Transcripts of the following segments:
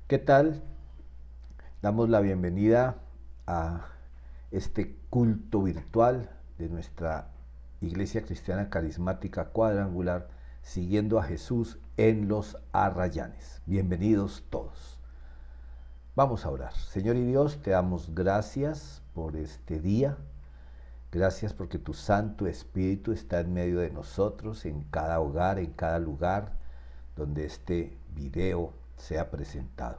¿Qué tal? Damos la bienvenida a este culto virtual de nuestra Iglesia Cristiana Carismática Cuadrangular, siguiendo a Jesús en los Arrayanes. Bienvenidos todos. Vamos a orar. Señor y Dios, te damos gracias por este día. Gracias porque tu Santo Espíritu está en medio de nosotros, en cada hogar, en cada lugar donde este video sea presentado.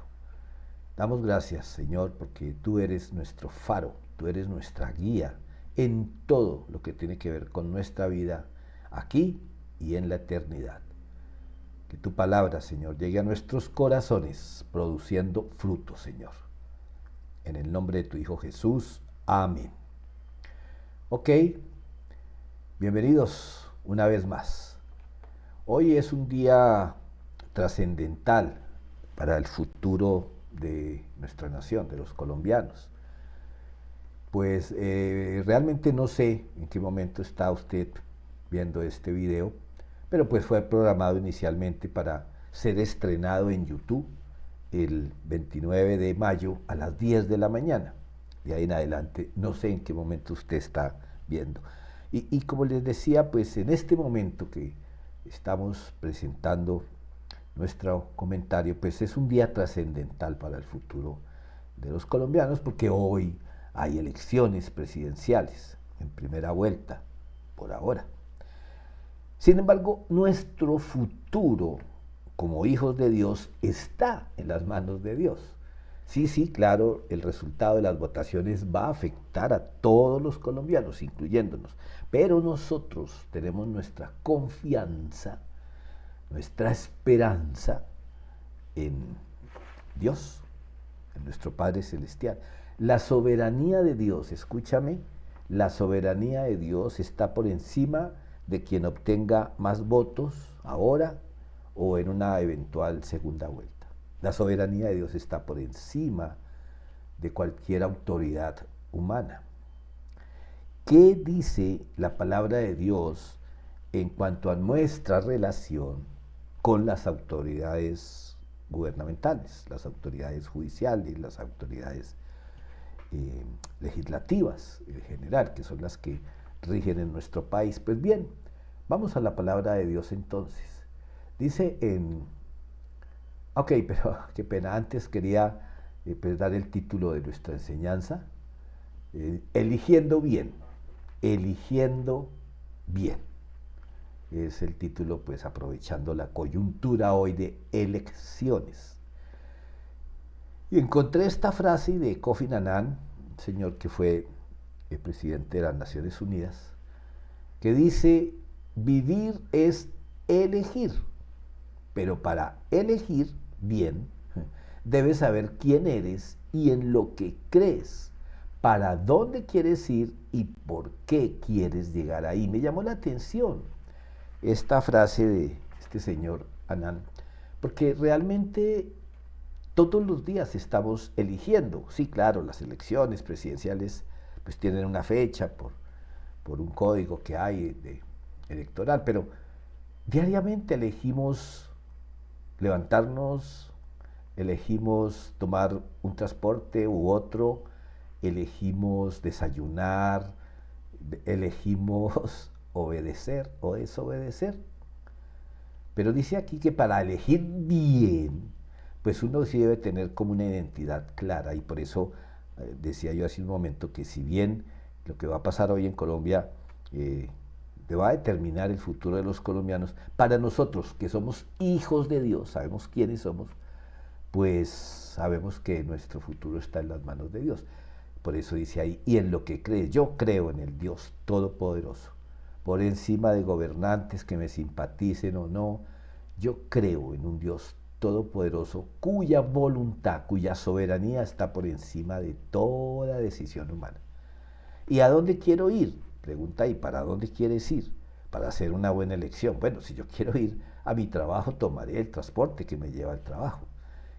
Damos gracias, Señor, porque tú eres nuestro faro, tú eres nuestra guía en todo lo que tiene que ver con nuestra vida aquí y en la eternidad. Que tu palabra, Señor, llegue a nuestros corazones produciendo fruto, Señor. En el nombre de tu Hijo Jesús. Amén. Ok, bienvenidos una vez más. Hoy es un día trascendental para el futuro de nuestra nación, de los colombianos. Pues realmente no sé en qué momento está usted viendo este video, pero pues fue programado inicialmente para ser estrenado en YouTube el 29 de mayo a las 10 de la mañana. De ahí en adelante no sé en qué momento usted está viendo. Y como les decía, pues en este momento que estamos presentando nuestro comentario, pues es un día trascendental para el futuro de los colombianos, porque hoy hay elecciones presidenciales en primera vuelta, por ahora. Sin embargo, nuestro futuro como hijos de Dios está en las manos de Dios. Sí, sí, claro, el resultado de las votaciones va a afectar a todos los colombianos, incluyéndonos, pero nosotros tenemos nuestra confianza, nuestra esperanza en Dios, en nuestro Padre Celestial. La soberanía de Dios, escúchame, la soberanía de Dios está por encima de quien obtenga más votos ahora o en una eventual segunda vuelta. La soberanía de Dios está por encima de cualquier autoridad humana. ¿Qué dice la palabra de Dios en cuanto a nuestra relación con las autoridades gubernamentales, las autoridades judiciales, las autoridades legislativas en general, que son las que rigen en nuestro país? Pues bien, vamos a la palabra de Dios entonces. Dice en... Ok, pero qué pena, antes quería pues, dar el título de nuestra enseñanza, eligiendo bien, eligiendo bien. Es el título, pues aprovechando la coyuntura hoy de elecciones. Y encontré esta frase de Kofi Annan, un señor que fue el presidente de las Naciones Unidas, que dice, vivir es elegir, pero para elegir bien, debes saber quién eres y en lo que crees, para dónde quieres ir y por qué quieres llegar ahí. Me llamó la atención esta frase de este señor Anán, porque realmente todos los días estamos eligiendo. Sí, claro, las elecciones presidenciales pues tienen una fecha por un código que hay electoral, pero diariamente elegimos levantarnos, elegimos tomar un transporte u otro, elegimos desayunar, elegimos obedecer o desobedecer. Pero dice aquí que para elegir bien, pues uno sí debe tener como una identidad clara, y por eso decía yo hace un momento que si bien lo que va a pasar hoy en Colombia va a determinar el futuro de los colombianos, para nosotros que somos hijos de Dios, sabemos quiénes somos, pues sabemos que nuestro futuro está en las manos de Dios. Por eso dice ahí, y en lo que crees, yo creo en el Dios Todopoderoso, por encima de gobernantes que me simpaticen o no, yo creo en un Dios todopoderoso cuya voluntad, cuya soberanía está por encima de toda decisión humana. ¿Y a dónde quiero ir? Pregunta ahí, ¿para dónde quieres ir? Para hacer una buena elección. Bueno, si yo quiero ir a mi trabajo, tomaré el transporte que me lleva al trabajo.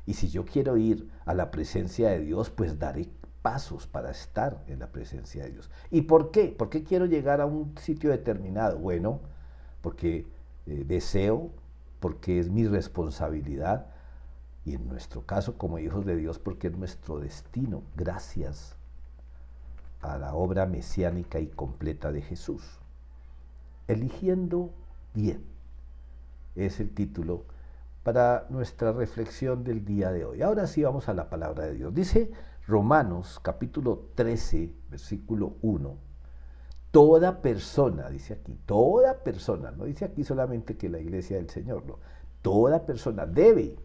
Y si yo quiero ir a la presencia de Dios, pues daré pasos para estar en la presencia de Dios. ¿Y por qué? ¿Por qué quiero llegar a un sitio determinado? Bueno, porque deseo, porque es mi responsabilidad y en nuestro caso como hijos de Dios porque es nuestro destino, gracias a la obra mesiánica y completa de Jesús. Eligiendo bien es el título para nuestra reflexión del día de hoy. Ahora sí vamos a la palabra de Dios. Dice Romanos capítulo 13, versículo 1. Toda persona, dice aquí, toda persona, no dice aquí solamente que la iglesia del Señor, no, toda persona debe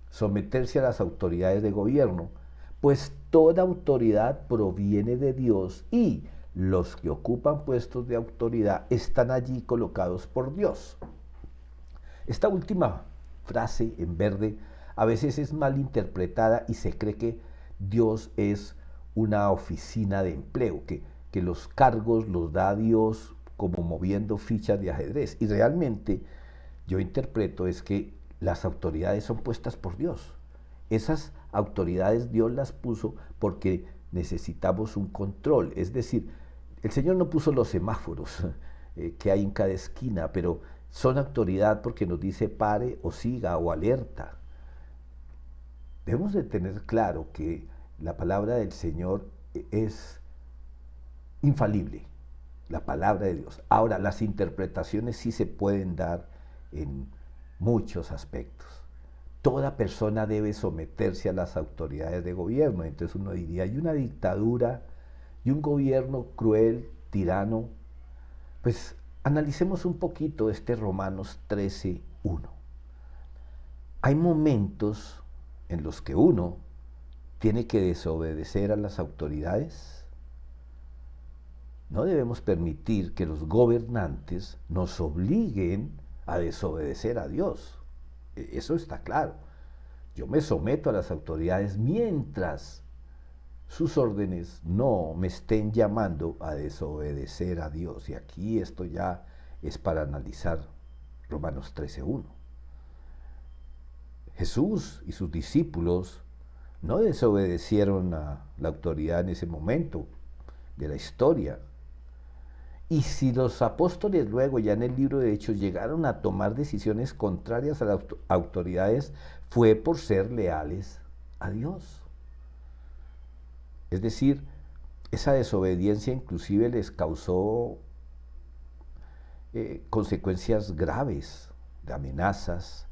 someterse a las autoridades de gobierno, pues toda autoridad proviene de Dios y los que ocupan puestos de autoridad están allí colocados por Dios. Esta última frase en verde a veces es mal interpretada y se cree que Dios es una oficina de empleo, que los cargos los da Dios como moviendo fichas de ajedrez. Y realmente yo interpreto es que las autoridades son puestas por Dios. Esas autoridades Dios las puso porque necesitamos un control. Es decir, el Señor no puso los semáforos que hay en cada esquina, pero son autoridad porque nos dice pare o siga o alerta. Debemos de tener claro que la palabra del Señor es infalible, la palabra de Dios. Ahora, las interpretaciones sí se pueden dar en muchos aspectos. Toda persona debe someterse a las autoridades de gobierno. Entonces uno diría, hay una dictadura y un gobierno cruel, tirano. Pues analicemos un poquito este Romanos 13:1. Hay momentos en los que uno tiene que desobedecer a las autoridades. No debemos permitir que los gobernantes nos obliguen a desobedecer a Dios. Eso está claro. Yo me someto a las autoridades mientras sus órdenes no me estén llamando a desobedecer a Dios. Y aquí esto ya es para analizar Romanos 13:1. Jesús y sus discípulos no desobedecieron a la autoridad en ese momento de la historia. Y si los apóstoles luego, ya en el libro de Hechos, llegaron a tomar decisiones contrarias a las autoridades, fue por ser leales a Dios. Es decir, esa desobediencia inclusive les causó consecuencias graves, de amenazas,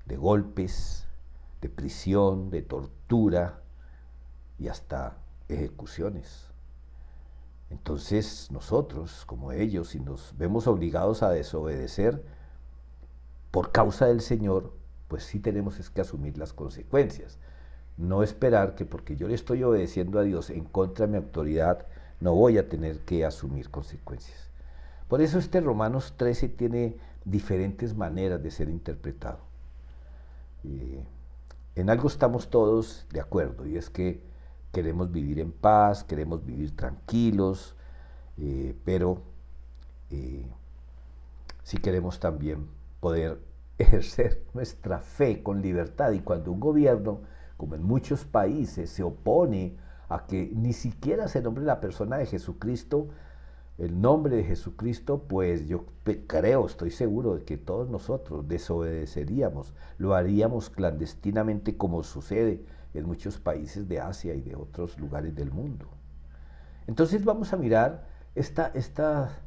de golpes, de prisión, de tortura y hasta ejecuciones. Entonces nosotros, como ellos, si nos vemos obligados a desobedecer por causa del Señor, pues sí tenemos que asumir las consecuencias. No esperar que porque yo le estoy obedeciendo a Dios en contra de mi autoridad, no voy a tener que asumir consecuencias. Por eso este Romanos 13 tiene diferentes maneras de ser interpretado. En algo estamos todos de acuerdo, y es que queremos vivir en paz, queremos vivir tranquilos, pero sí queremos también poder ejercer nuestra fe con libertad. Y cuando un gobierno, como en muchos países, se opone a que ni siquiera se nombre la persona de Jesucristo, el nombre de Jesucristo, pues yo creo, estoy seguro de que todos nosotros desobedeceríamos, lo haríamos clandestinamente como sucede en muchos países de Asia y de otros lugares del mundo. Entonces vamos a mirar esta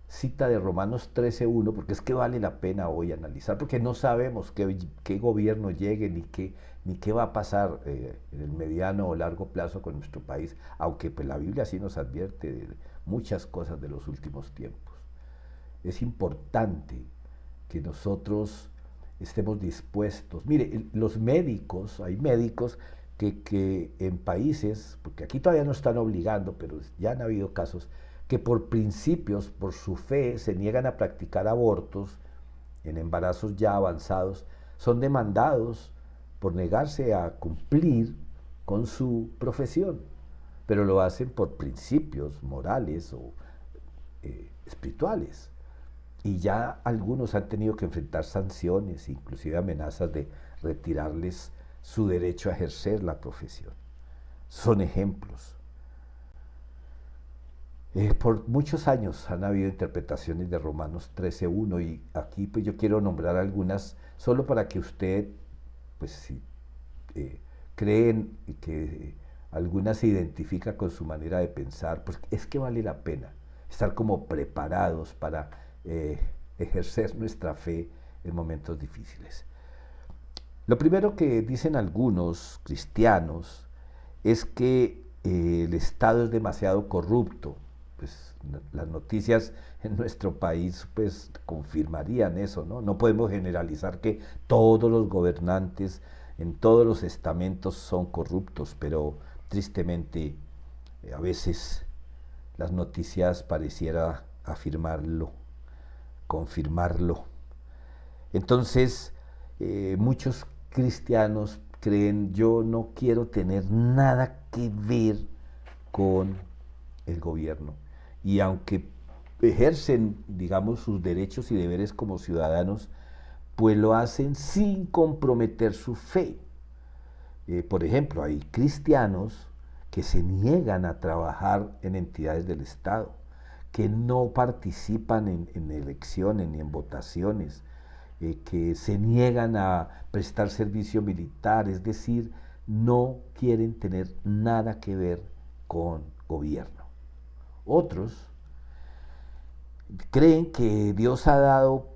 cita de Romanos 13:1, porque es que vale la pena hoy analizar, porque no sabemos qué gobierno llegue ni qué va a pasar en el mediano o largo plazo con nuestro país, aunque pues la Biblia sí nos advierte de muchas cosas de los últimos tiempos. Es importante que nosotros estemos dispuestos. Mire, los médicos, hay médicos que en países, porque aquí todavía no están obligando, pero ya han habido casos, que por principios, por su fe, se niegan a practicar abortos en embarazos ya avanzados, son demandados por negarse a cumplir con su profesión, pero lo hacen por principios morales o espirituales. Y ya algunos han tenido que enfrentar sanciones, inclusive amenazas de retirarles su derecho a ejercer la profesión. Son ejemplos. Por muchos años han habido interpretaciones de Romanos 13:1 y aquí pues yo quiero nombrar algunas solo para que usted, pues si creen que algunas se identifica con su manera de pensar, pues es que vale la pena estar como preparados para ejercer nuestra fe en momentos difíciles. Lo primero que dicen algunos cristianos es que el Estado es demasiado corrupto. Pues las noticias en nuestro país pues confirmarían eso, ¿no? No podemos generalizar que todos los gobernantes en todos los estamentos son corruptos, pero tristemente a veces las noticias pareciera afirmarlo, confirmarlo. Entonces, muchos cristianos creen, yo no quiero tener nada que ver con el gobierno. Y aunque ejercen, digamos, sus derechos y deberes como ciudadanos, pues lo hacen sin comprometer su fe. Por ejemplo, hay cristianos que se niegan a trabajar en entidades del Estado, que no participan en elecciones ni en votaciones, que se niegan a prestar servicio militar, es decir, no quieren tener nada que ver con gobierno. Otros creen que Dios ha dado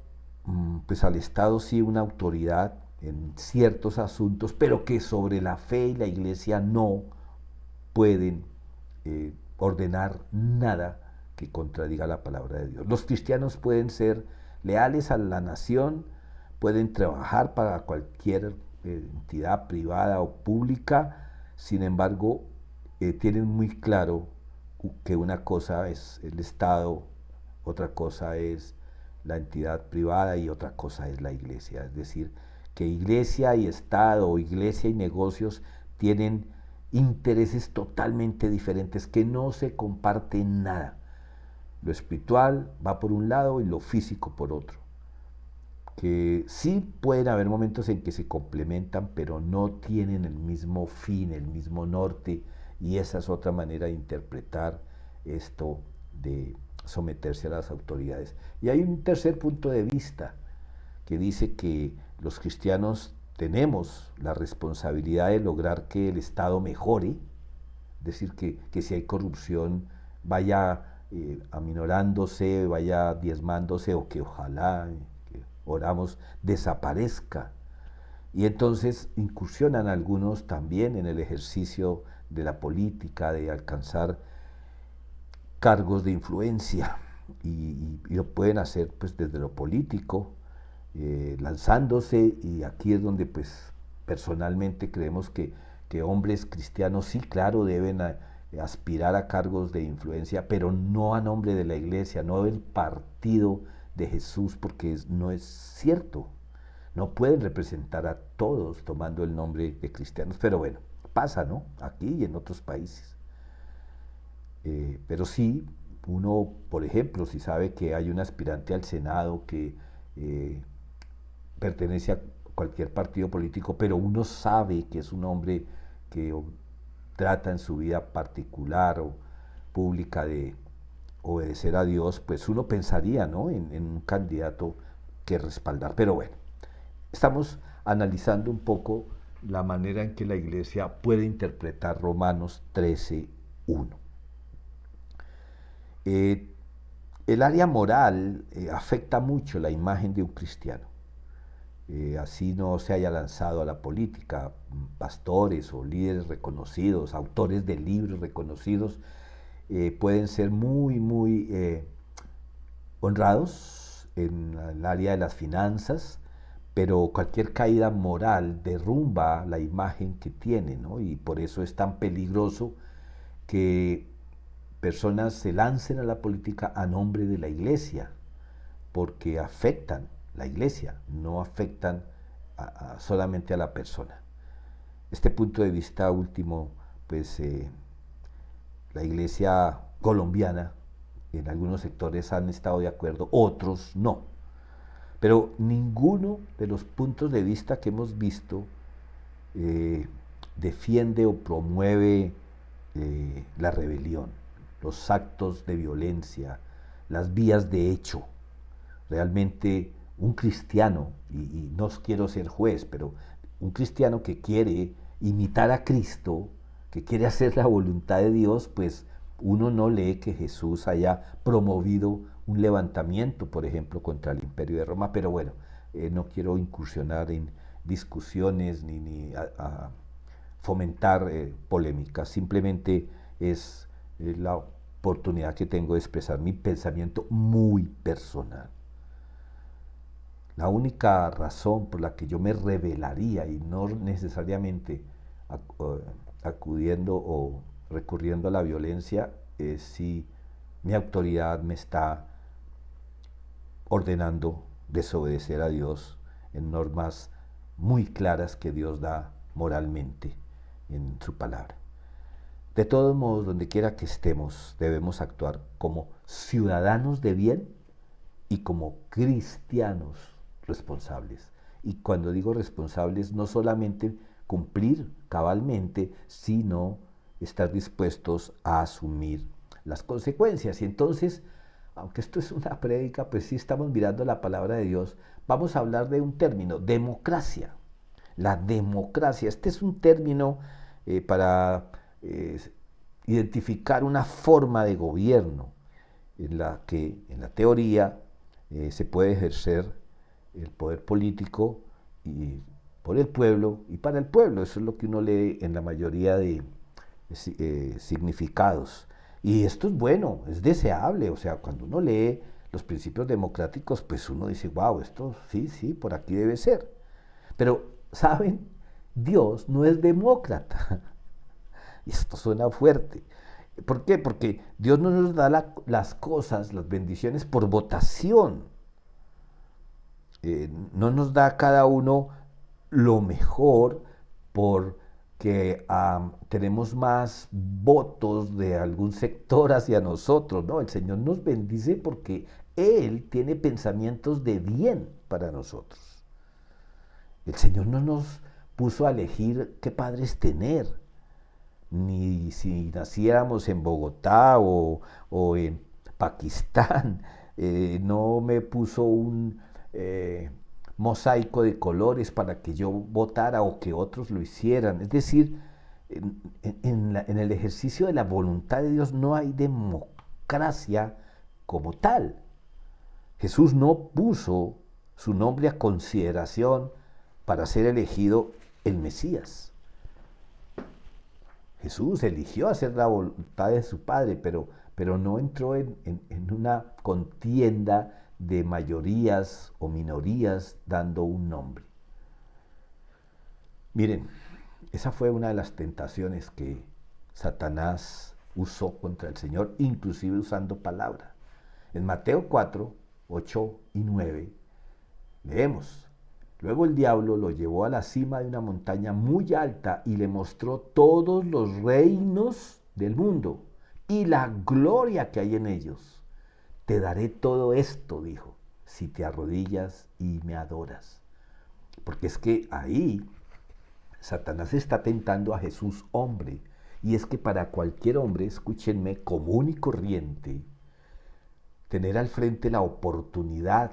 pues al Estado sí una autoridad en ciertos asuntos, pero que sobre la fe y la iglesia no pueden ordenar nada que contradiga la palabra de Dios. Los cristianos pueden ser leales a la nación, pueden trabajar para cualquier entidad privada o pública, sin embargo, tienen muy claro que una cosa es el Estado, otra cosa es la entidad privada y otra cosa es la iglesia. Es decir, que iglesia y Estado o iglesia y negocios tienen intereses totalmente diferentes, que no se comparten nada. Lo espiritual va por un lado y lo físico por otro. Que sí pueden haber momentos en que se complementan, pero no tienen el mismo fin, el mismo norte, y esa es otra manera de interpretar esto de someterse a las autoridades. Y hay un tercer punto de vista que dice que los cristianos tenemos la responsabilidad de lograr que el Estado mejore, es decir, que si hay corrupción vaya aminorándose, vaya diezmándose, o que ojalá, que oramos, desaparezca. Y entonces incursionan algunos también en el ejercicio de la política, de alcanzar cargos de influencia, y lo pueden hacer pues desde lo político, lanzándose, y aquí es donde pues personalmente creemos que hombres cristianos sí, claro, deben aspirar a cargos de influencia, pero no a nombre de la iglesia, no del partido de Jesús, porque no es cierto. No pueden representar a todos tomando el nombre de cristianos, pero bueno, pasa, ¿no? Aquí y en otros países. Pero sí, uno, por ejemplo, si sabe que hay un aspirante al Senado que pertenece a cualquier partido político, pero uno sabe que es un hombre que trata en su vida particular o pública de obedecer a Dios, pues uno pensaría, ¿no?, en un candidato que respaldar. Pero bueno, estamos analizando un poco la manera en que la iglesia puede interpretar Romanos 13:1. El área moral afecta mucho la imagen de un cristiano. Así no se haya lanzado a la política, pastores o líderes reconocidos, autores de libros reconocidos, pueden ser muy honrados en el área de las finanzas, pero cualquier caída moral derrumba la imagen que tienen, ¿no? Y por eso es tan peligroso que personas se lancen a la política a nombre de la iglesia, porque afectan la iglesia, no afectan solamente a la persona. Este punto de vista último, pues la iglesia colombiana en algunos sectores han estado de acuerdo, otros no. Pero ninguno de los puntos de vista que hemos visto defiende o promueve la rebelión, los actos de violencia, las vías de hecho. Realmente un cristiano, y no quiero ser juez, pero un cristiano que quiere imitar a Cristo, que quiere hacer la voluntad de Dios, pues uno no lee que Jesús haya promovido un levantamiento, por ejemplo, contra el Imperio de Roma, pero bueno, no quiero incursionar en discusiones ni a fomentar polémicas, simplemente es la oportunidad que tengo de expresar mi pensamiento muy personal. La única razón por la que yo me rebelaría y no necesariamente acudiendo o recurriendo a la violencia es si mi autoridad me está ordenando desobedecer a Dios en normas muy claras que Dios da moralmente en su palabra. De todos modos, donde quiera que estemos, debemos actuar como ciudadanos de bien y como cristianos responsables. Y cuando digo responsables, no solamente cumplir cabalmente, sino estar dispuestos a asumir las consecuencias. Y entonces, aunque esto es una prédica, pues sí estamos mirando la palabra de Dios, vamos a hablar de un término, democracia. La democracia, este es un término para identificar una forma de gobierno en la que en la teoría se puede ejercer el poder político y por el pueblo y para el pueblo. Eso es lo que uno lee en la mayoría de significados. Y esto es bueno, es deseable. O sea, cuando uno lee los principios democráticos, pues uno dice, wow, esto sí, por aquí debe ser. Pero, ¿saben? Dios no es demócrata. Y esto suena fuerte. ¿Por qué? Porque Dios no nos da las cosas, las bendiciones por votación. No nos da a cada uno lo mejor porque tenemos más votos de algún sector hacia nosotros. No, el Señor nos bendice porque Él tiene pensamientos de bien para nosotros. El Señor no nos puso a elegir qué padres tener, ni si naciéramos en Bogotá o en Pakistán. No me puso un mosaico de colores para que yo votara o que otros lo hicieran. Es decir, en el ejercicio de la voluntad de Dios no hay democracia como tal. Jesús no puso su nombre a consideración para ser elegido el Mesías. Jesús eligió hacer la voluntad de su Padre, pero no entró en una contienda de mayorías o minorías dando un nombre. Miren, esa fue una de las tentaciones que Satanás usó contra el Señor, inclusive usando palabra. En Mateo 4, 8 y 9, leemos: luego el diablo lo llevó a la cima de una montaña muy alta y le mostró todos los reinos del mundo y la gloria que hay en ellos. Te daré todo esto, dijo, si te arrodillas y me adoras. Porque es que ahí Satanás está tentando a Jesús hombre. Y es que para cualquier hombre, escúchenme, común y corriente, tener al frente la oportunidad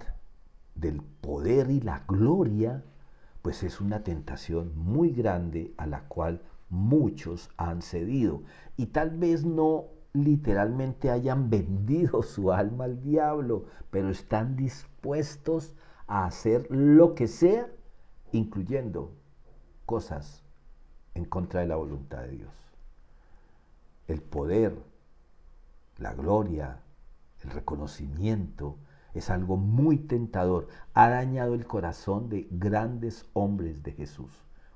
del poder y la gloria, pues es una tentación muy grande a la cual muchos han cedido. Y tal vez no literalmente hayan vendido su alma al diablo, pero están dispuestos a hacer lo que sea, incluyendo cosas en contra de la voluntad de Dios. El poder, la gloria, el reconocimiento es algo muy tentador. Ha dañado el corazón de grandes hombres de Jesús.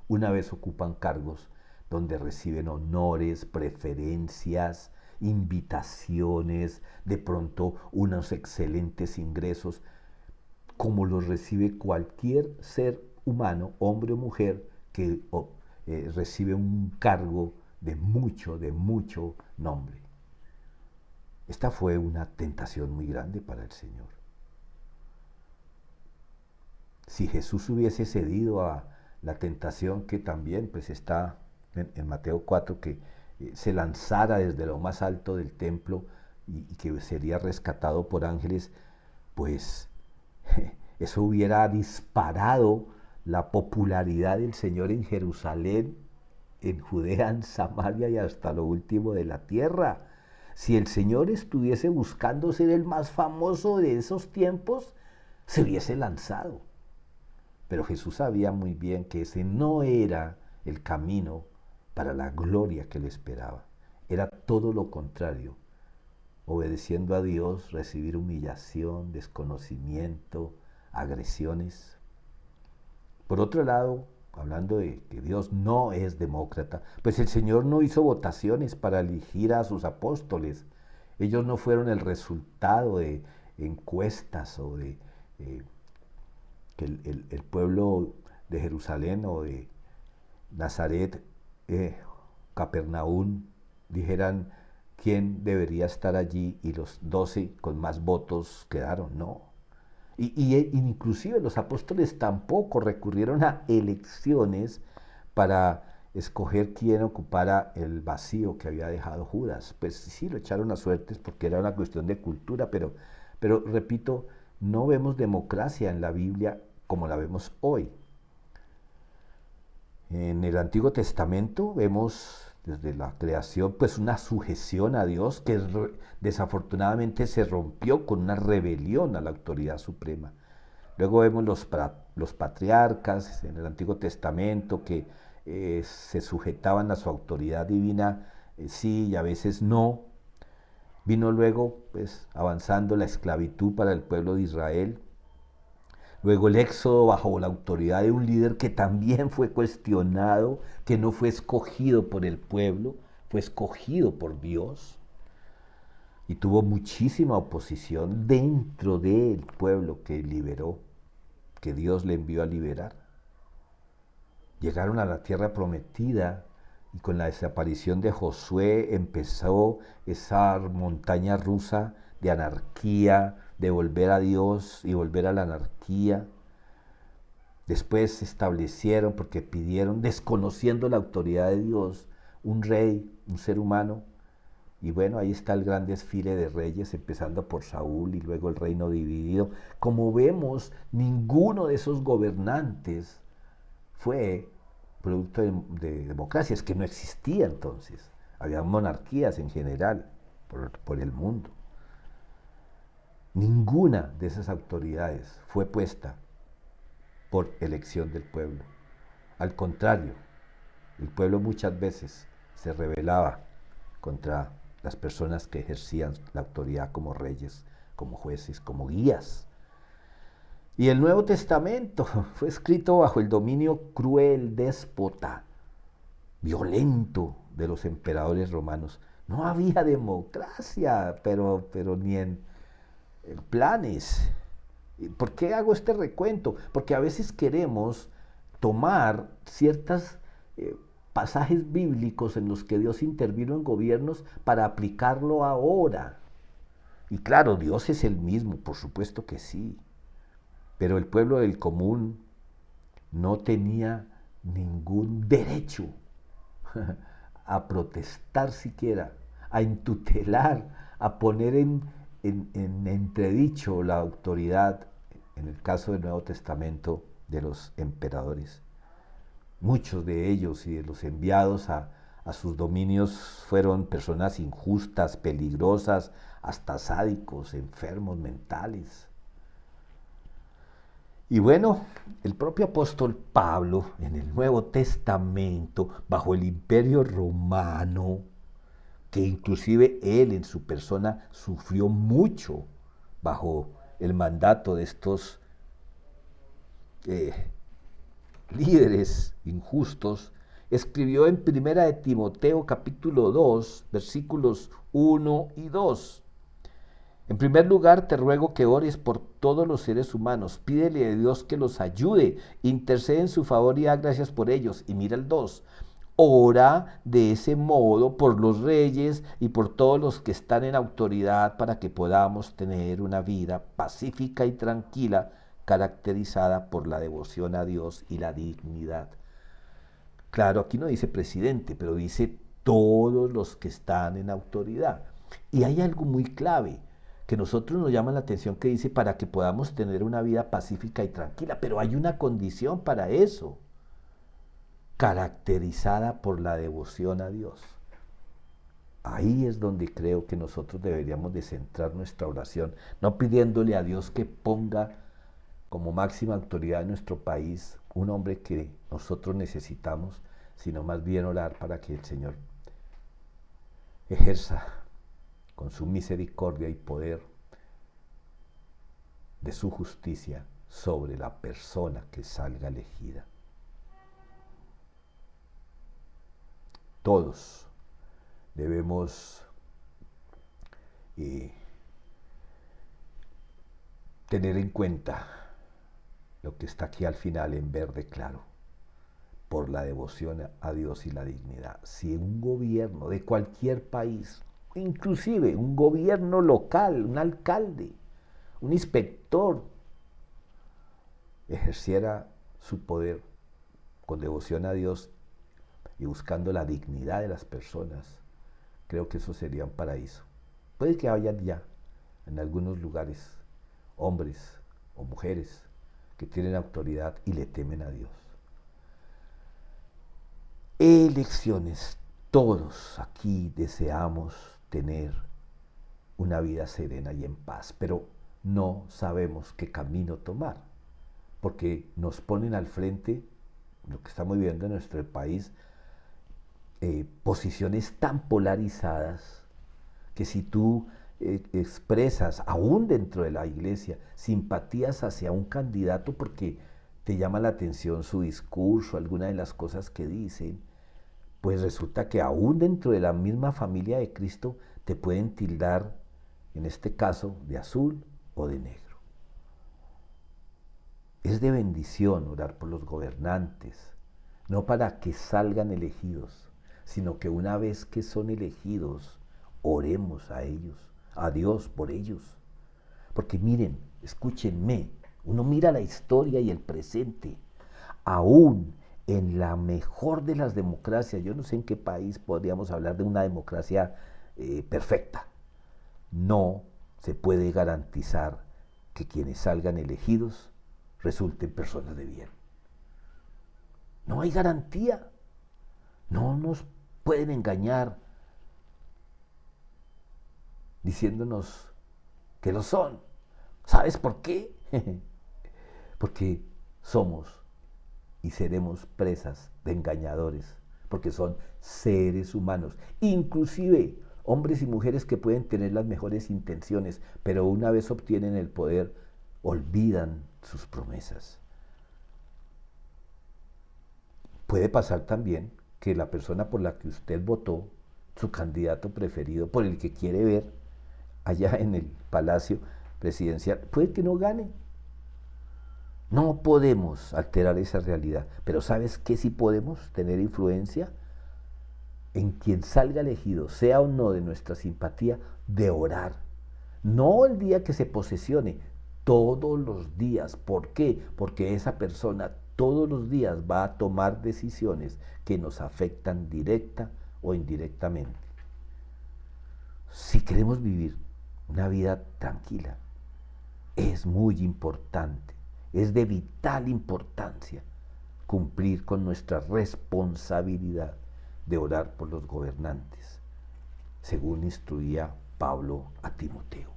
Una vez ocupan cargos donde reciben honores, preferencias, invitaciones, de pronto unos excelentes ingresos, como los recibe cualquier ser humano, hombre o mujer, que recibe un cargo de mucho nombre. Esta fue una tentación muy grande para el Señor. Si Jesús hubiese cedido a la tentación que también pues está en Mateo 4, que se lanzara desde lo más alto del templo y que sería rescatado por ángeles, pues eso hubiera disparado la popularidad del Señor en Jerusalén en Judea, en Samaria y hasta lo último de la tierra. Si el Señor estuviese buscando ser el más famoso de esos tiempos, se hubiese lanzado. Pero Jesús sabía muy bien que ese no era el camino para la gloria que le esperaba. Era todo lo contrario. Obedeciendo a Dios, recibir humillación, desconocimiento, agresiones. Por otro lado, hablando de que Dios no es demócrata, pues el Señor no hizo votaciones para elegir a sus apóstoles. Ellos no fueron el resultado de encuestas o de que el pueblo de Jerusalén o de Nazaret, Capernaum, dijeran quién debería estar allí y los 12 con más votos quedaron, no. Inclusive los apóstoles tampoco recurrieron a elecciones para escoger quién ocupara el vacío que había dejado Judas. Pues sí, lo echaron a suertes porque era una cuestión de cultura, pero repito, no vemos democracia en la Biblia como la vemos hoy. En el Antiguo Testamento vemos desde la creación pues una sujeción a Dios que desafortunadamente se rompió con una rebelión a la autoridad suprema. Luego vemos los patriarcas en el Antiguo Testamento que se sujetaban a su autoridad divina, sí y a veces no. Vino luego pues avanzando la esclavitud para el pueblo de Israel. Luego el éxodo bajo la autoridad de un líder que también fue cuestionado, que no fue escogido por el pueblo, fue escogido por Dios. Y tuvo muchísima oposición dentro del pueblo que liberó, que Dios le envió a liberar. Llegaron a la tierra prometida y con la desaparición de Josué empezó esa montaña rusa de anarquía, de volver a Dios y volver a la anarquía. Después se establecieron porque pidieron, desconociendo la autoridad de Dios, un rey, un ser humano. Y bueno, ahí está el gran desfile de reyes, empezando por Saúl y luego el reino dividido. Como vemos, ninguno de esos gobernantes fue producto de democracia, es que no existía entonces. Había monarquías en general por el mundo. Ninguna de esas autoridades fue puesta por elección del pueblo. Al contrario, el pueblo muchas veces se rebelaba contra las personas que ejercían la autoridad como reyes, como jueces, como guías. Y el Nuevo Testamento fue escrito bajo el dominio cruel, déspota, violento de los emperadores romanos. No había democracia, pero ni en planes. ¿Por qué hago este recuento? Porque a veces queremos tomar ciertos pasajes bíblicos en los que Dios intervino en gobiernos para aplicarlo ahora. Y claro, Dios es el mismo, por supuesto que sí. Pero el pueblo del común no tenía ningún derecho a protestar siquiera, a intutelar, a poner en entredicho la autoridad, en el caso del Nuevo Testamento, de los emperadores. Muchos de ellos y de los enviados a sus dominios fueron personas injustas, peligrosas, hasta sádicos, enfermos mentales. Y bueno, el propio apóstol Pablo en el Nuevo Testamento, bajo el Imperio Romano, que inclusive él en su persona sufrió mucho bajo el mandato de estos líderes injustos, escribió en Primera de Timoteo capítulo 2, versículos 1 y 2. En primer lugar, te ruego que ores por todos los seres humanos. Pídele a Dios que los ayude, intercede en su favor y da gracias por ellos. Y mira el 2. Ora de ese modo por los reyes y por todos los que están en autoridad para que podamos tener una vida pacífica y tranquila, caracterizada por la devoción a Dios y la dignidad. Claro, aquí no dice presidente, pero dice todos los que están en autoridad. Y hay algo muy clave que nosotros nos llama la atención que dice para que podamos tener una vida pacífica y tranquila, pero hay una condición para eso. caracterizada por la devoción a Dios. Ahí es donde creo que nosotros deberíamos de centrar nuestra oración, no pidiéndole a Dios que ponga como máxima autoridad en nuestro país un hombre que nosotros necesitamos, sino más bien orar para que el Señor ejerza con su misericordia y poder de su justicia sobre la persona que salga elegida. Todos debemos tener en cuenta lo que está aquí al final en verde claro, por la devoción a Dios y la dignidad. Si un gobierno de cualquier país, inclusive un gobierno local, un alcalde, un inspector, ejerciera su poder con devoción a Dios y buscando la dignidad de las personas, creo que eso sería un paraíso. Puede que haya ya en algunos lugares hombres o mujeres que tienen autoridad y le temen a Dios. Elecciones. Todos aquí deseamos tener una vida serena y en paz, pero no sabemos qué camino tomar, porque nos ponen al frente, lo que estamos viviendo en nuestro país, posiciones tan polarizadas que si tú expresas, aún dentro de la iglesia, simpatías hacia un candidato porque te llama la atención su discurso, alguna de las cosas que dicen, pues resulta que aún dentro de la misma familia de Cristo te pueden tildar, en este caso, de azul o de negro. Es de bendición orar por los gobernantes, no para que salgan elegidos, sino que una vez que son elegidos, oremos a ellos, a Dios por ellos. Porque miren, escúchenme, uno mira la historia y el presente, aún en la mejor de las democracias, yo no sé en qué país podríamos hablar de una democracia perfecta, no se puede garantizar que quienes salgan elegidos resulten personas de bien. No hay garantía. No nos pueden engañar diciéndonos que lo son. ¿Sabes por qué? Porque somos y seremos presas de engañadores, porque son seres humanos, inclusive hombres y mujeres que pueden tener las mejores intenciones, pero una vez obtienen el poder, olvidan sus promesas. Puede pasar también que la persona por la que usted votó, su candidato preferido, por el que quiere ver allá en el palacio presidencial, puede que no gane. No podemos alterar esa realidad, pero ¿sabes qué sí podemos tener influencia? En quien salga elegido, sea o no de nuestra simpatía, de orar. No el día que se posesione, todos los días. ¿Por qué? Porque esa persona todos los días va a tomar decisiones que nos afectan directa o indirectamente. Si queremos vivir una vida tranquila, es muy importante, es de vital importancia cumplir con nuestra responsabilidad de orar por los gobernantes, según instruía Pablo a Timoteo.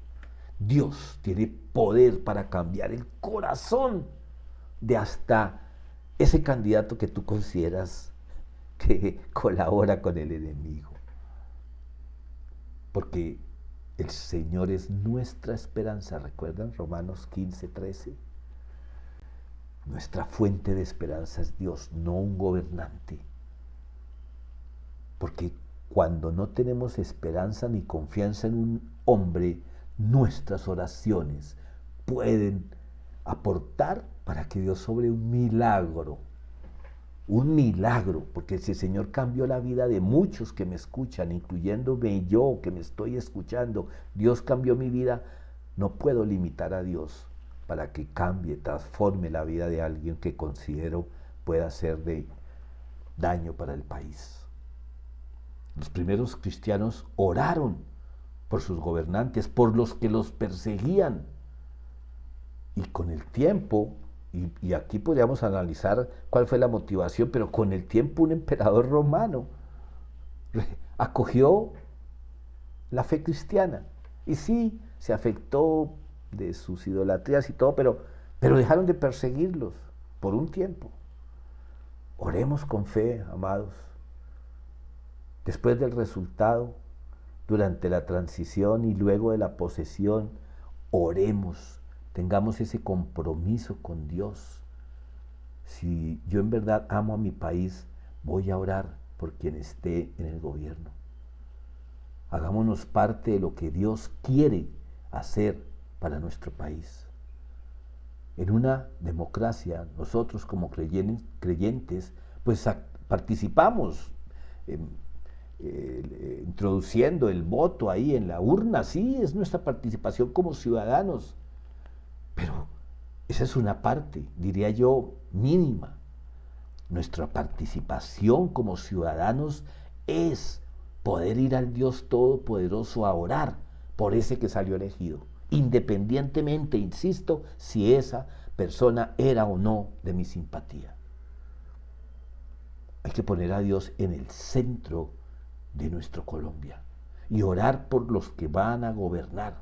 Dios tiene poder para cambiar el corazón de hasta ese candidato que tú consideras que colabora con el enemigo. Porque el Señor es nuestra esperanza. ¿Recuerdan Romanos 15:13? Nuestra fuente de esperanza es Dios, no un gobernante. Porque cuando no tenemos esperanza ni confianza en un hombre, nuestras oraciones pueden aportar para que Dios sobre un milagro, porque si el Señor cambió la vida de muchos que me escuchan, incluyéndome yo que me estoy escuchando, Dios cambió mi vida, no puedo limitar a Dios para que cambie, transforme la vida de alguien que considero pueda ser de daño para el país. Los primeros cristianos oraron por sus gobernantes, por los que los perseguían. Y con el tiempo Y aquí podríamos analizar cuál fue la motivación, pero con el tiempo un emperador romano acogió la fe cristiana. Y sí, se afectó de sus idolatrías y todo, pero dejaron de perseguirlos por un tiempo. Oremos con fe, amados. Después del resultado, durante la transición y luego de la posesión, oremos, tengamos ese compromiso con Dios. Si yo en verdad amo a mi país, voy a orar por quien esté en el gobierno. Hagámonos parte de lo que Dios quiere hacer para nuestro país. En una democracia, nosotros como creyentes, pues participamos introduciendo el voto ahí en la urna, sí, es nuestra participación como ciudadanos, pero esa es una parte, diría yo, mínima. Nuestra participación como ciudadanos es poder ir al Dios Todopoderoso a orar por ese que salió elegido, independientemente, insisto, si esa persona era o no de mi simpatía. Hay que poner a Dios en el centro de nuestro Colombia y orar por los que van a gobernar,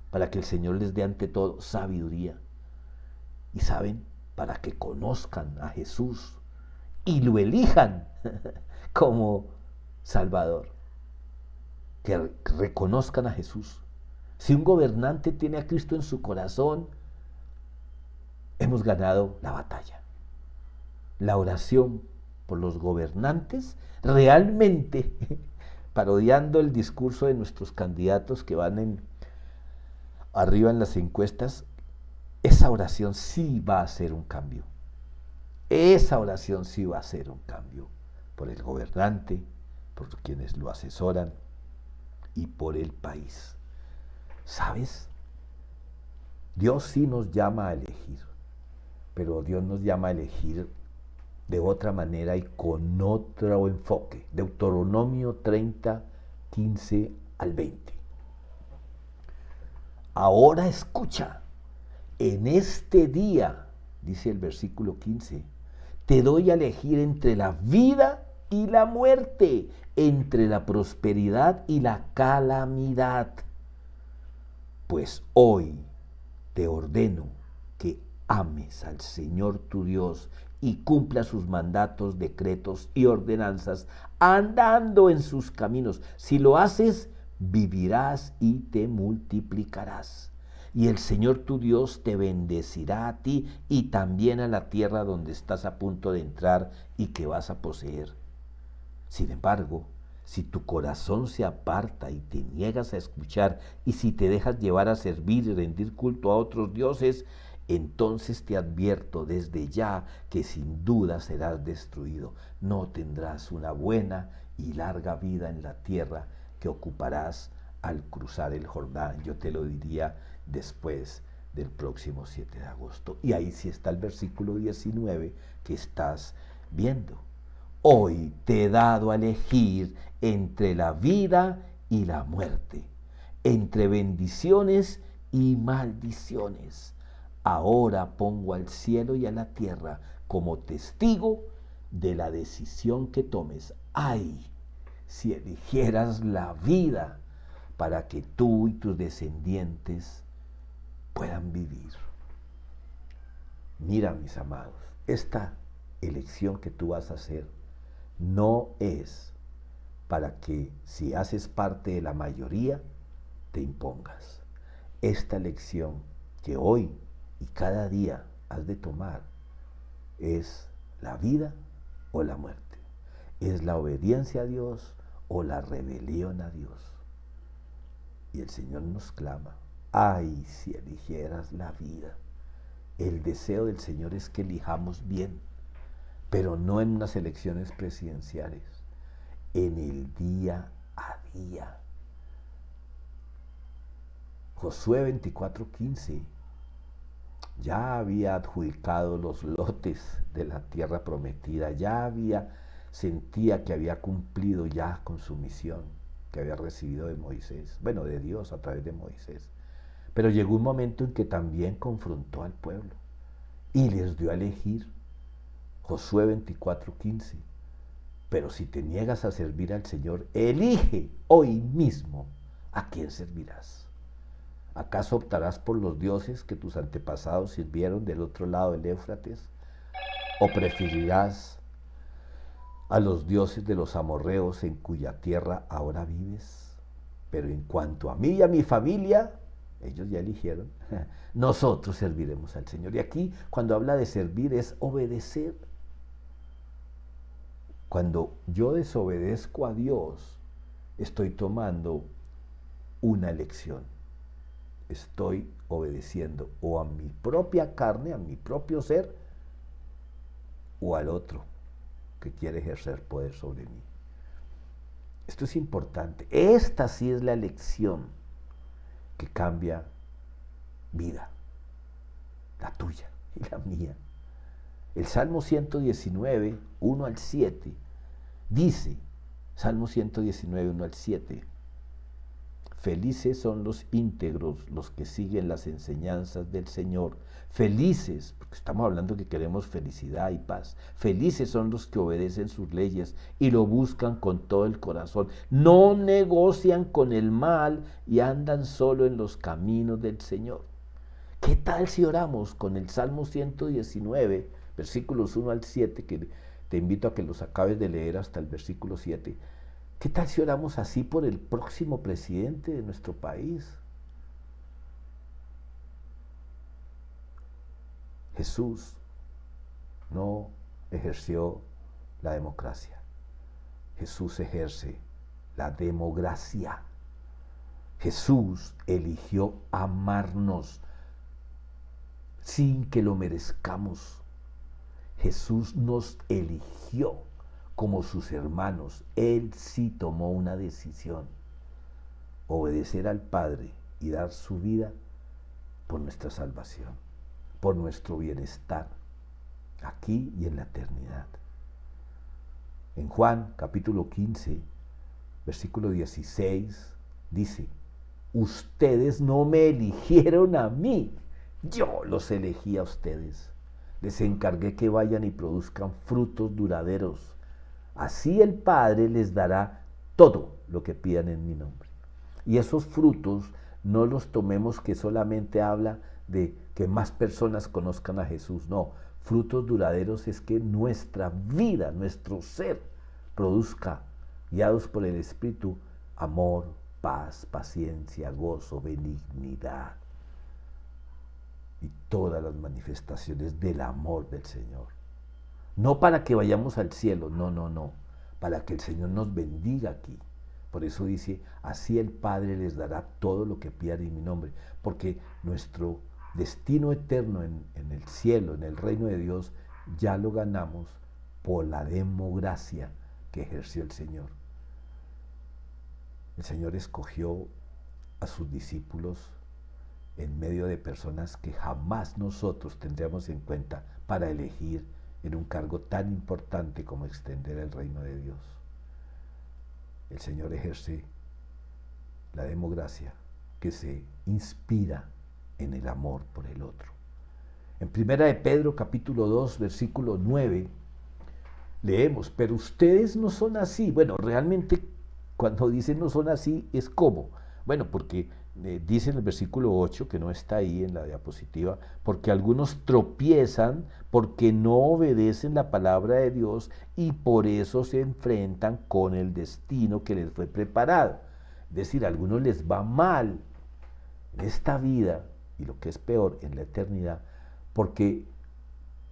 para que el Señor les dé ante todo sabiduría. Y saben, para que conozcan a Jesús y lo elijan como Salvador. Que reconozcan a Jesús. Si un gobernante tiene a Cristo en su corazón, hemos ganado la batalla. La oración por los gobernantes, realmente, parodiando el discurso de nuestros candidatos que van arriba en las encuestas, esa oración sí va a hacer un cambio. Esa oración sí va a hacer un cambio por el gobernante, por quienes lo asesoran y por el país. ¿Sabes? Dios sí nos llama a elegir, pero Dios nos llama a elegir de otra manera y con otro enfoque. Deuteronomio 30, 15 al 20. Ahora escucha, en este día, dice el versículo 15, te doy a elegir entre la vida y la muerte, entre la prosperidad y la calamidad. Pues hoy te ordeno que ames al Señor tu Dios y cumpla sus mandatos, decretos y ordenanzas, andando en sus caminos. Si lo haces, vivirás y te multiplicarás. Y el Señor tu Dios te bendecirá a ti y también a la tierra donde estás a punto de entrar y que vas a poseer. Sin embargo, si tu corazón se aparta y te niegas a escuchar, y si te dejas llevar a servir y rendir culto a otros dioses, entonces te advierto desde ya que sin duda serás destruido. No tendrás una buena y larga vida en la tierra que ocuparás al cruzar el Jordán. Yo te lo diría después del próximo 7 de agosto. Y ahí sí está el versículo 19 que estás viendo. Hoy te he dado a elegir entre la vida y la muerte, entre bendiciones y maldiciones. Ahora pongo al cielo y a la tierra como testigo de la decisión que tomes. Ay, si eligieras la vida para que tú y tus descendientes puedan vivir. Mira, mis amados, esta elección que tú vas a hacer no es para que, si haces parte de la mayoría, te impongas. Esta elección que hoy y cada día has de tomar es la vida o la muerte. Es la obediencia a Dios o la rebelión a Dios. Y el Señor nos clama, ay, si eligieras la vida. El deseo del Señor es que elijamos bien, pero no en unas elecciones presidenciales, en el día a día. Josué 24:15 ya había adjudicado los lotes de la tierra prometida, sentía que había cumplido ya con su misión que había recibido de Moisés, bueno, de Dios a través de Moisés. Pero llegó un momento en que también confrontó al pueblo y les dio a elegir. Josué 24:15. Pero si te niegas a servir al Señor, elige hoy mismo a quién servirás. ¿Acaso optarás por los dioses que tus antepasados sirvieron del otro lado del Éufrates? ¿O preferirás a los dioses de los amorreos en cuya tierra ahora vives? Pero en cuanto a mí y a mi familia, ellos ya eligieron, nosotros serviremos al Señor. Y aquí, cuando habla de servir, es obedecer. Cuando yo desobedezco a Dios, estoy tomando una elección. Estoy obedeciendo o a mi propia carne, a mi propio ser, o al otro que quiere ejercer poder sobre mí. Esto es importante. Esta sí es la elección que cambia vida, la tuya y la mía. El Salmo 119, 1 al 7, dice, Salmo 119, 1 al 7, felices son los íntegros, los que siguen las enseñanzas del Señor. Felices, porque estamos hablando que queremos felicidad y paz. Felices son los que obedecen sus leyes y lo buscan con todo el corazón. No negocian con el mal y andan solo en los caminos del Señor. ¿Qué tal si oramos con el Salmo 119, versículos 1 al 7, que te invito a que los acabes de leer hasta el versículo 7? ¿Qué tal si oramos así por el próximo presidente de nuestro país? Jesús no ejerció la democracia. Jesús ejerce la democracia. Jesús eligió amarnos sin que lo merezcamos. Jesús nos eligió como sus hermanos. Él sí tomó una decisión: obedecer al Padre y dar su vida por nuestra salvación, por nuestro bienestar, aquí y en la eternidad. En Juan capítulo 15, versículo 16, dice: ustedes no me eligieron a mí, yo los elegí a ustedes. Les encargué que vayan y produzcan frutos duraderos. Así el Padre les dará todo lo que pidan en mi nombre. Y esos frutos no los tomemos que solamente habla de que más personas conozcan a Jesús. No, frutos duraderos es que nuestra vida, nuestro ser, produzca, guiados por el Espíritu, amor, paz, paciencia, gozo, benignidad y todas las manifestaciones del amor del Señor. No para que vayamos al cielo, no, para que el Señor nos bendiga aquí. Por eso dice, así el Padre les dará todo lo que pidan en mi nombre, porque nuestro destino eterno en el cielo, en el reino de Dios, ya lo ganamos por la democracia que ejerció el Señor. El Señor escogió a sus discípulos en medio de personas que jamás nosotros tendríamos en cuenta para elegir en un cargo tan importante como extender el reino de Dios. El Señor ejerce la democracia que se inspira en el amor por el otro. En Primera de Pedro capítulo 2 versículo 9 leemos, pero ustedes no son así. Bueno, realmente cuando dicen no son así es como. Bueno, porque dice en el versículo 8, que no está ahí en la diapositiva, porque algunos tropiezan porque no obedecen la palabra de Dios y por eso se enfrentan con el destino que les fue preparado. Es decir, a algunos les va mal en esta vida y lo que es peor, en la eternidad, porque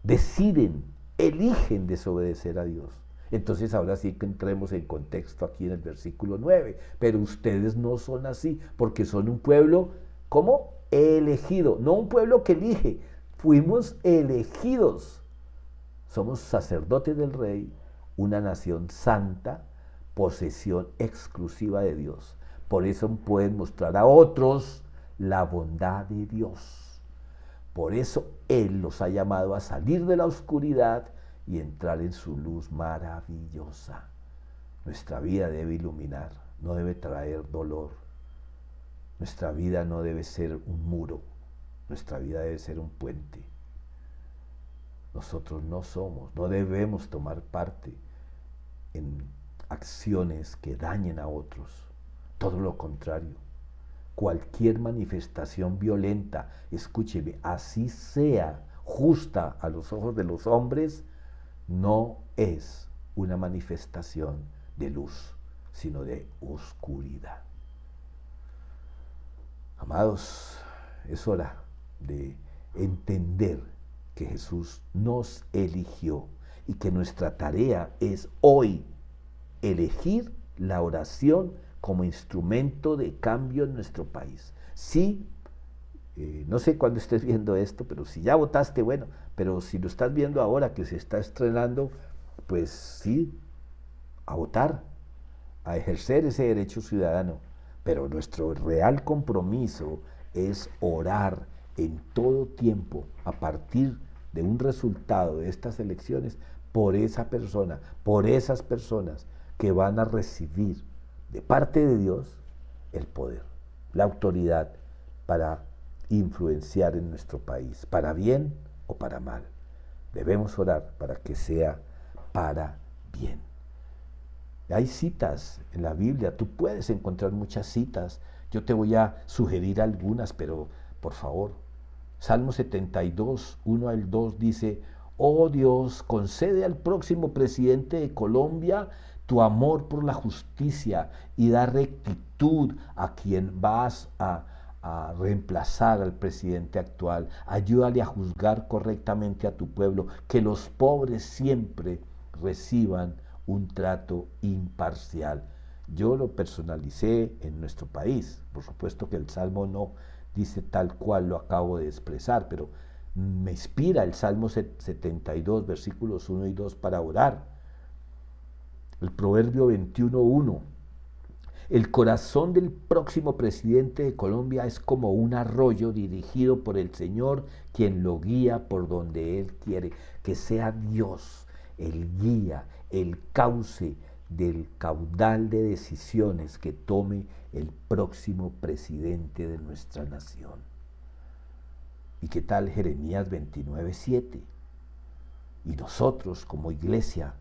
deciden, eligen desobedecer a Dios. Entonces ahora sí que entremos en contexto aquí en el versículo 9. Pero ustedes no son así, porque son un pueblo, ¿cómo? Elegido, no un pueblo que elige. Fuimos elegidos. Somos sacerdotes del Rey, una nación santa, posesión exclusiva de Dios. Por eso pueden mostrar a otros la bondad de Dios. Por eso Él los ha llamado a salir de la oscuridad y entrar en su luz maravillosa. Nuestra vida debe iluminar, no debe traer dolor. Nuestra vida no debe ser un muro, nuestra vida debe ser un puente. Nosotros no debemos tomar parte en acciones que dañen a otros. Todo lo contrario. Cualquier manifestación violenta, escúcheme, así sea justa a los ojos de los hombres, no es una manifestación de luz, sino de oscuridad. Amados, es hora de entender que Jesús nos eligió y que nuestra tarea es hoy elegir la oración como instrumento de cambio en nuestro país. Sí, no sé cuándo estés viendo esto, pero si ya votaste, bueno, pero si lo estás viendo ahora que se está estrenando, pues sí, a votar, a ejercer ese derecho ciudadano. Pero nuestro real compromiso es orar en todo tiempo a partir de un resultado de estas elecciones por esa persona, por esas personas que van a recibir de parte de Dios el poder, la autoridad para influenciar en nuestro país, para bien o para mal. Debemos orar para que sea para bien. Hay citas en la Biblia, tú puedes encontrar muchas citas. Yo te voy a sugerir algunas, pero por favor, Salmo 72, 1 al 2 dice: oh Dios, concede al próximo presidente de Colombia tu amor por la justicia y da rectitud a quien vas a reemplazar al presidente actual. Ayúdale a juzgar correctamente a tu pueblo, que los pobres siempre reciban un trato imparcial. Yo lo personalicé en nuestro país. Por supuesto que el Salmo no dice tal cual lo acabo de expresar, pero me inspira el Salmo 72, versículos 1 y 2 para orar. El Proverbio 21:1. El corazón del próximo presidente de Colombia es como un arroyo dirigido por el Señor, quien lo guía por donde Él quiere. Que sea Dios el guía, el cauce del caudal de decisiones que tome el próximo presidente de nuestra nación. ¿Y qué tal Jeremías 29:7? Y nosotros como iglesia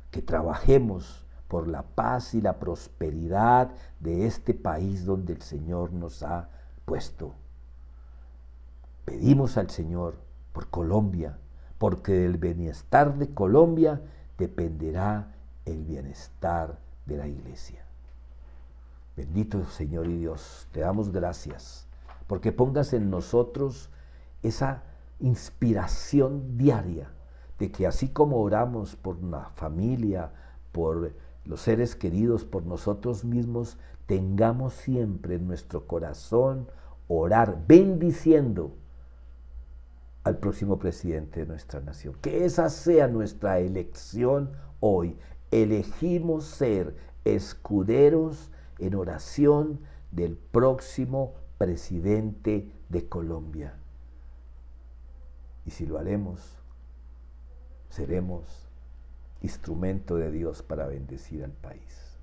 que trabajemos por la paz y la prosperidad de este país donde el Señor nos ha puesto. Pedimos al Señor por Colombia, porque del bienestar de Colombia dependerá el bienestar de la iglesia. Bendito Señor y Dios, te damos gracias porque pongas en nosotros esa inspiración diaria de que así como oramos por la familia, por los seres queridos, por nosotros mismos, tengamos siempre en nuestro corazón orar bendiciendo al próximo presidente de nuestra nación. Que esa sea nuestra elección hoy. Elegimos ser escuderos en oración del próximo presidente de Colombia. Y si lo haremos, seremos instrumento de Dios para bendecir al país.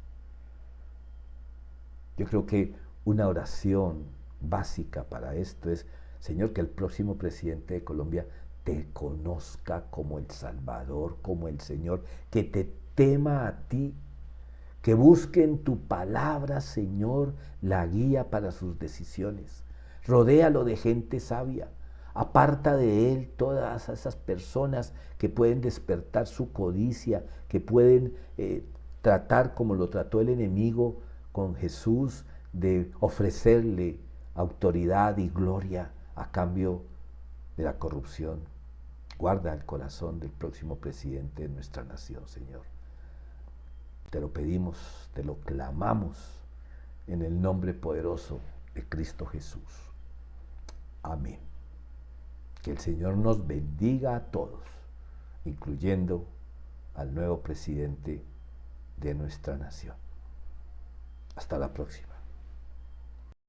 Yo creo que una oración básica para esto es: Señor, que el próximo presidente de Colombia te conozca como el Salvador, como el Señor, que te tema a ti, que busque en tu palabra, Señor, la guía para sus decisiones. Rodéalo de gente sabia. Aparta de él todas esas personas que pueden despertar su codicia, que pueden tratar como lo trató el enemigo con Jesús, de ofrecerle autoridad y gloria a cambio de la corrupción. Guarda el corazón del próximo presidente de nuestra nación, Señor. Te lo pedimos, te lo clamamos en el nombre poderoso de Cristo Jesús. Amén. Que el Señor nos bendiga a todos, incluyendo al nuevo presidente de nuestra nación. Hasta la próxima.